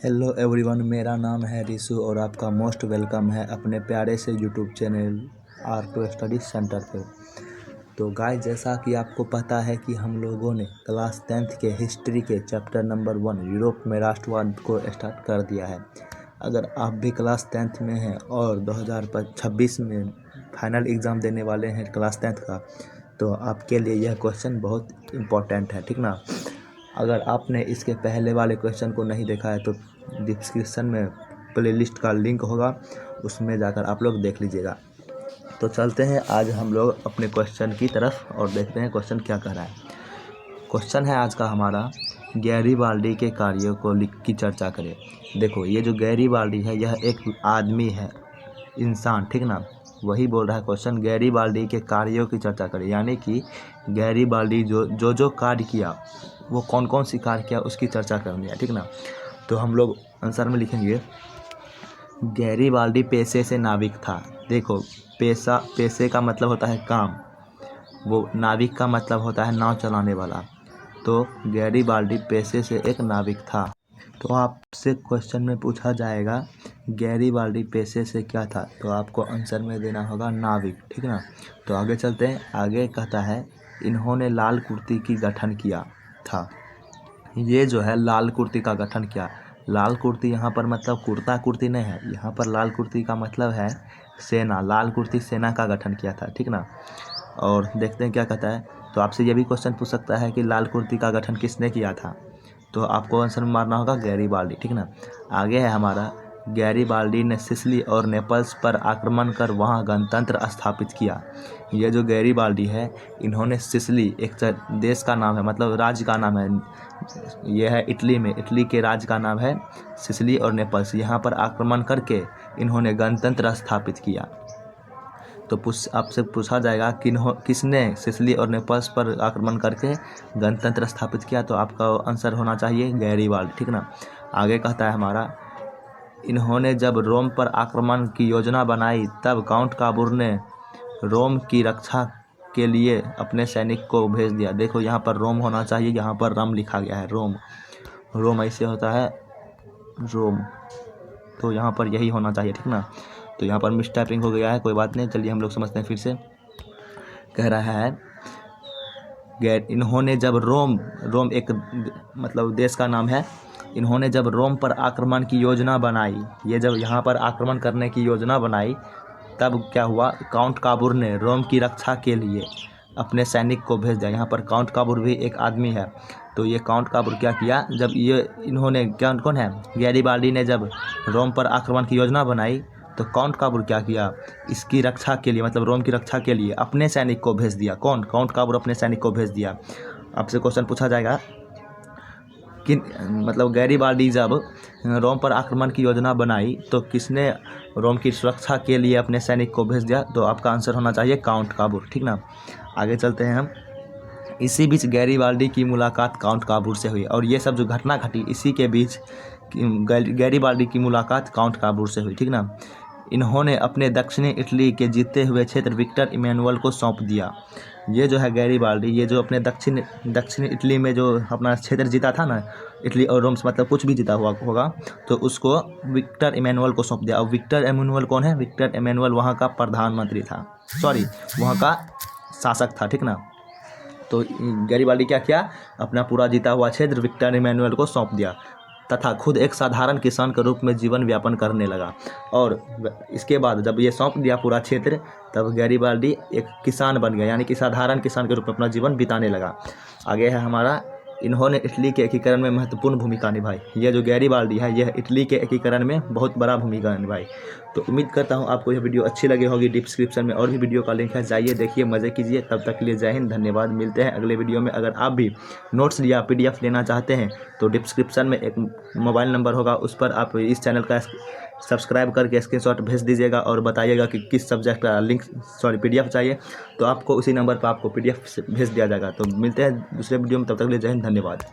Hello everyone, मेरा नाम है रिशु और आपका मोस्ट वेलकम है अपने प्यारे से YouTube channel R2 study centre पे। तो गाइस, जैसा कि आपको पता है कि हम लोगों ने क्लास 10th के हिस्ट्री के चैप्टर नंबर 1 यूरोप में राष्ट्रवाद को स्टार्ट कर दिया है। अगर आप भी क्लास 10th में हैं और 2026 में फाइनल एग्ज़ाम देने वाले हैं क्लास 10th का, तो आपके लिए यह क्वेश्चन बहुत इम्पोर्टेंट है, ठीक ना। अगर आपने इसके पहले वाले क्वेश्चन को नहीं देखा है तो डिस्क्रिप्शन में प्लेलिस्ट का लिंक होगा, उसमें जाकर आप लोग देख लीजिएगा। तो चलते हैं आज हम लोग अपने क्वेश्चन की तरफ और देखते हैं क्वेश्चन क्या कह रहा है। क्वेश्चन है आज का हमारा, गैरीबाल्डी के कार्यों को की चर्चा करें। देखो, ये जो गैरीबाल्डी है यह एक आदमी है, इंसान, ठीक ना। वही बोल रहा है क्वेश्चन, गैरीबाल्डी के कार्यों की चर्चा करें, यानी कि गैरीबाल्डी जो कार्य किया, वो कौन कौन सी कार्य किया उसकी चर्चा करनी है, ठीक ना। तो हम लोग आंसर में लिखेंगे, गैरीबाल्डी पेशे से नाविक था। देखो, पेशे का मतलब होता है काम, वो नाविक का मतलब होता है नाव चलाने वाला। तो गैरीबाल्डी पेशे से एक नाविक था। तो आपसे क्वेश्चन में पूछा जाएगा गैरीबाल्डी पेशे से क्या था, तो आपको आंसर में देना होगा नाविक, ठीक ना। तो आगे चलते हैं। आगे कहता है, इन्होंने लाल कुर्ती की गठन किया था। ये जो है लाल कुर्ती का गठन किया। लाल कुर्ती यहाँ पर मतलब कुर्ता कुर्ती नहीं है, यहाँ पर लाल कुर्ती का मतलब है सेना। लाल कुर्ती सेना का गठन किया था, ठीक ना। और देखते हैं क्या कहता है। तो आपसे ये भी क्वेश्चन पूछ सकता है कि लाल कुर्ती का गठन किसने किया था, तो आपको आंसर में मारना होगा गैरीबाल्डी, ठीक ना। आगे है हमारा, गैरीबाल्डी ने सिसिली और नेपल्स पर आक्रमण कर वहां गणतंत्र स्थापित किया। ये जो गैरीबाल्डी है, इन्होंने सिसिली, एक देश का नाम है, मतलब राज्य का नाम है, यह है इटली में, इटली के राज्य का नाम है सिसिली और नेपल्स। यहाँ पर आक्रमण करके इन्होंने गणतंत्र स्थापित किया। तो आपसे पूछा जाएगा किसने सिसिली और नेपल्स पर आक्रमण करके गणतंत्र स्थापित किया, तो आपका आंसर होना चाहिए गैरीबाल्डी, ठीक ना। आगे कहता है हमारा, इन्होंने जब रोम पर आक्रमण की योजना बनाई तब काउंट काबूर ने रोम की रक्षा के लिए अपने सैनिक को भेज दिया। देखो, यहाँ पर रोम होना चाहिए, यहाँ पर रम लिखा गया है, रोम। रोम ऐसे होता है, रोम, तो यहाँ पर यही होना चाहिए, ठीक ना। तो यहाँ पर मिस टाइपिंग हो गया है, कोई बात नहीं, चलिए हम लोग समझते हैं फिर से। कह रहा है, इन्होंने जब रोम एक मतलब देश का नाम है, इन्होंने जब रोम पर आक्रमण की योजना बनाई, ये जब यहाँ पर आक्रमण करने की योजना बनाई तब क्या हुआ, काउंट काबूर ने रोम की रक्षा के लिए अपने सैनिक को भेज दिया। यहाँ पर काउंट काबूर भी एक आदमी है। तो ये काउंट काबूर क्या किया, जब ये इन्होंने कौन है, गैरीबाल्डी ने जब रोम पर आक्रमण की योजना बनाई तो काउंट काबूर क्या किया, इसकी रक्षा के लिए, मतलब रोम की रक्षा के लिए अपने सैनिक को भेज दिया। कौन, काउंट काबूर अपने सैनिक को भेज दिया। आपसे क्वेश्चन पूछा जाएगा कि मतलब गैरीबाल्डी जब रोम पर आक्रमण की योजना बनाई तो किसने रोम की सुरक्षा के लिए अपने सैनिक को भेज दिया, तो आपका आंसर होना चाहिए काउंट काबूर, ठीक ना। आगे चलते हैं हम। इसी बीच गैरीबाल्डी की मुलाकात काउंट काबूर से हुई, और ये सब जो घटना घटी इसी के बीच गैरीबाल्डी की मुलाकात काउंट काबूर से हुई, ठीक ना। इन्होंने अपने दक्षिणी इटली के जीते हुए क्षेत्र विक्टर इमैनुअल को सौंप दिया। ये जो है गैरीबाल्डी, ये जो अपने दक्षिणी इटली में जो अपना क्षेत्र जीता था ना, इटली और रोम से मतलब कुछ भी जीता हुआ होगा, तो उसको विक्टर इमैनुअल को सौंप दिया। और विक्टर इमैनुअल कौन है, विक्टर इमैनुअल वहाँ का प्रधानमंत्री था, सॉरी वहाँ का शासक था, ठीक ना। तो गैरीबाल्डी क्या किया, अपना पूरा जीता हुआ क्षेत्र विक्टर इमैनुअल को सौंप दिया तथा खुद एक साधारण किसान के रूप में जीवन यापन करने लगा। और इसके बाद जब ये सौंप दिया पूरा क्षेत्र, तब गैरीबाल्डी एक किसान बन गया, यानी कि साधारण किसान के रूप में अपना जीवन बिताने लगा। आगे है हमारा, इन्होंने इटली के एकीकरण में महत्वपूर्ण भूमिका निभाई। यह जो गैरीबाल्डी है, यह इटली के एकीकरण में बहुत बड़ा भूमिका निभाई। तो उम्मीद करता हूँ आपको यह वीडियो अच्छी लगी होगी। डिस्क्रिप्शन में और भी वीडियो का लिंक है, जाइए देखिए, मज़े कीजिए। तब तक के लिए जय हिंद, धन्यवाद। मिलते हैं अगले वीडियो में। अगर आप भी नोट्स या PDF लेना चाहते हैं तो डिस्क्रिप्शन में एक मोबाइल नंबर होगा, उस पर आप इस चैनल का सब्सक्राइब करके स्क्रीनशॉट भेज दीजिएगा और बताइएगा कि किस सब्जेक्ट का PDF चाहिए, तो आपको उसी नंबर पर आपको PDF भेज दिया जाएगा। तो मिलते हैं दूसरे वीडियो में, तब तक के लिए जय हिंद, धन्यवाद।